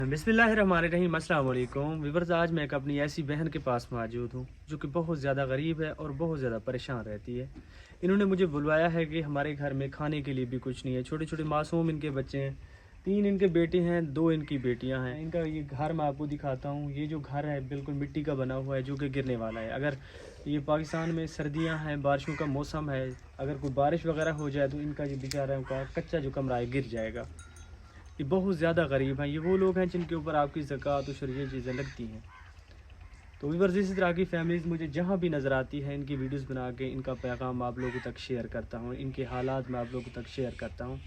बिस्मिल्लाहिर्रहमानिर्रहीम, अस्सलाम वालेकुम व्यूअर्स। आज मैं एक अपनी ऐसी बहन के पास मौजूद हूँ जो कि बहुत ज़्यादा गरीब है और बहुत ज़्यादा परेशान रहती है। इन्होंने मुझे बुलवाया है कि हमारे घर में खाने के लिए भी कुछ नहीं है। छोटे छोटे मासूम इनके बच्चे हैं, 3 इनके बेटे हैं, 2 इनकी बेटियां हैं। इनका ये घर मैं आपको दिखाता हूँ। ये जो घर है बिल्कुल मिट्टी का बना हुआ है जो कि गिरने वाला है। अगर ये पाकिस्तान में सर्दियाँ हैं, बारिशों का मौसम है, अगर कोई बारिश वगैरह हो जाए तो इनका ये बेचारा का कच्चा जो कमरा है गिर जाएगा। ये बहुत ज़्यादा गरीब हैं। ये वो लोग हैं जिनके ऊपर आपकी ज़कात और ये चीज़ें लगती हैं। तो व्यूअर्स, इसी तरह की फैमिलीज़ मुझे जहाँ भी नज़र आती है, इनकी वीडियोस बना के इनका पैगाम आप लोगों तक शेयर करता हूँ, इनके हालात मैं आप लोगों तक शेयर करता हूँ।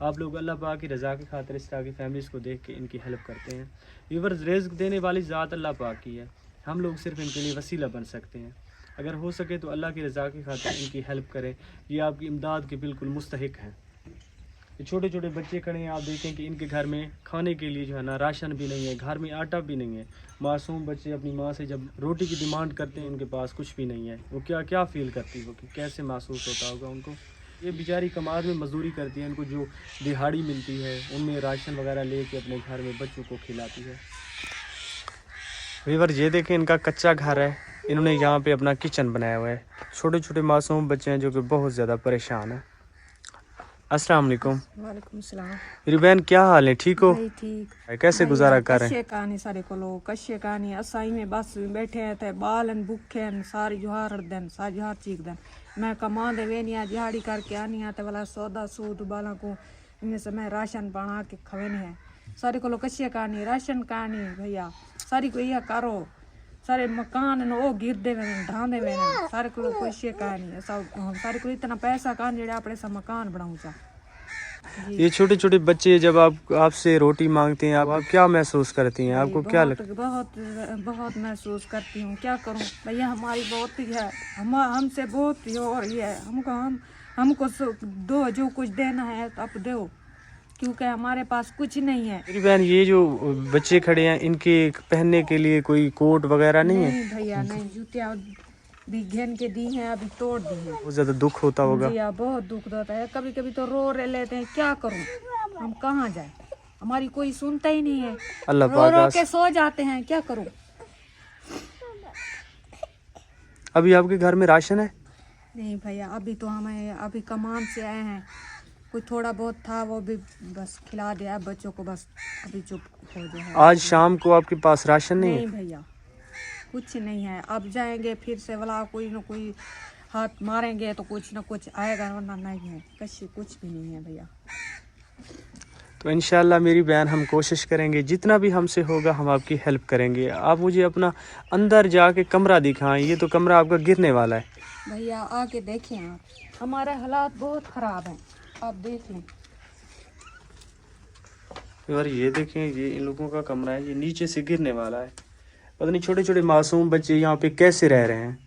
आप लोग अल्लाह पाक की रज़ा की खातिर इस तरह की फैमिलीज़ को देख के इनकी हेल्प करते हैं। व्यूअर्स, रिज़्क़ देने वाली ज़ात अल्लाह पाक की है, हम लोग सिर्फ इनके लिए वसीला बन सकते हैं। अगर हो सके तो अल्लाह की रज़ा की खातिर इनकी हेल्प करें। ये आपकी इमदाद के बिल्कुल मुस्तहिक हैं। ये छोटे छोटे बच्चे खड़े हैं, आप देखें कि इनके घर में खाने के लिए जो है ना राशन भी नहीं है, घर में आटा भी नहीं है। मासूम बच्चे अपनी माँ से जब रोटी की डिमांड करते हैं, उनके पास कुछ भी नहीं है। वो क्या क्या फ़ील करती होगी, कैसे महसूस होता होगा उनको। ये बेचारी कमार में मजदूरी करती है, इनको जो दिहाड़ी मिलती है उनमें राशन वगैरह लेके अपने घर में बच्चों को खिलाती है। व्यूअर, ये देखें इनका कच्चा घर है, इन्होंने यहाँ पे अपना किचन बनाया हुआ है। छोटे छोटे मासूम बच्चे हैं जो कि बहुत ज़्यादा परेशान हैं। अस्सलाम वालेकुम। वालेकुम सलाम। मेरी बहन, क्या हाल है, ठीक हो? ठीक। कैसे गुजारा कर रहे हैं? कश्य कहानी सारे को लो कश्य कहानी असाई में बस बैठे हैं थे बालन भूखे हैं सारी जोहार दिन सारी जोहार चीक दिन मैं कमा दे वेनिया दिहाड़ी करके आनी आते वाला सौदा सूद बाला को इनमें से मैं राशन बना के खवेने है सारे को लो कश्य कहानी राशन कहानी भैया सारी को यह करो सारे मकान वो गिर दे ढांदे वे सारे को कश्य कहानी सारे को इतना पैसा कहानी जेड़ा अपने सा मकान बनाऊँ चा। ये छोटे छोटे बच्चे जब आपसे रोटी मांगते हैं, आप क्या महसूस करती हैं? आपको क्या लगता है? बहुत महसूस करती हूँ। क्या करूँ भैया, हमारी बहुत ही है, हमसे बहुत ही और ही है। हमको दो जो कुछ देना है तो आप दो, क्योंकि हमारे पास कुछ नहीं है। मेरी बहन, ये जो बच्चे खड़े हैं इनके पहनने के लिए कोई कोट वगैरह नहीं है? नहीं भैया नहीं, जूतियाँ भी घेन के दी हैं, अभी तोड़ दी हैं। बहुत ज्यादा दुख होता होगा। जी बहुत दुख होता है। कभी कभी तो रो रहे लेते हैं, क्या करूं, हम कहाँ जाए, हमारी कोई सुनता ही नहीं है। अल्लाह रो पाक रो के सो जाते हैं, क्या करूं। अभी आपके घर में राशन है? नहीं भैया, अभी तो हमें अभी कमान से आए हैं, कोई थोड़ा बहुत था वो भी बस खिला दिया बच्चों को, बस अभी चुप हो जाए। आज शाम को आपके पास राशन नहीं है? भैया कुछ नहीं है। अब जाएंगे फिर से वाला कोई ना कोई हाथ मारेंगे तो कुछ ना कुछ आएगा, वरना नहीं है कुछ भी नहीं है भैया। तो इंशाल्लाह मेरी बहन, हम कोशिश करेंगे जितना भी हमसे होगा हम आपकी हेल्प करेंगे। आप मुझे अपना अंदर जाके कमरा दिखाएं। ये तो कमरा आपका गिरने वाला है। भैया आके देखें आप, हमारे हालात बहुत ख़राब हैं, आप देख लें। यार ये देखें, ये इन लोगों का कमरा है, ये नीचे से गिरने वाला है। पता नहीं छोटे छोटे मासूम बच्चे यहाँ पे कैसे रह रहे हैं।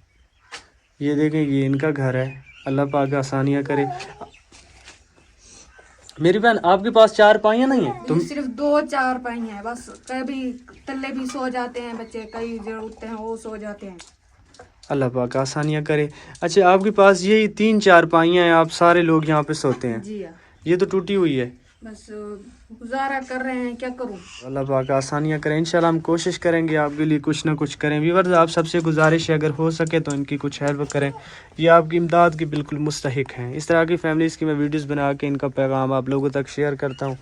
ये देखें, ये इनका घर है। अल्लाह पाक आसानियाँ करे। मेरी बहन, आपके पास 4 पाइयाँ नहीं है? तुम सिर्फ 2-4 पाई हैं बस। कभी तल्ले भी सो जाते हैं बच्चे, कई जड़ उठते हैं वो सो जाते हैं। अल्लाह पाक आसानियाँ करे। अच्छा, आपके पास यही 3-4 पाइयाँ हैं, आप सारे लोग यहाँ पे सोते हैं? जी हाँ। ये तो टूटी हुई है। बस गुजारा कर रहे हैं, क्या करूं। अल्लाह पाक आसानियाँ करें। इंशाल्लाह हम कोशिश करेंगे आपके लिए कुछ ना कुछ करें। व्यूअर्स, आप सबसे गुजारिश है, अगर हो सके तो इनकी कुछ हेल्प करें। ये आपकी इमदाद की बिल्कुल मुस्तहिक हैं। इस तरह की फैमिलीज़ की मैं वीडियोस बना के इनका पैगाम आप लोगों तक शेयर करता हूँ।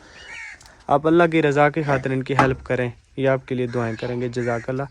आप अल्लाह की रज़ा की खातिर इनकी हेल्प करें। ये आपके लिए दुआएँ करेंगे। जज़ाकल्लाह।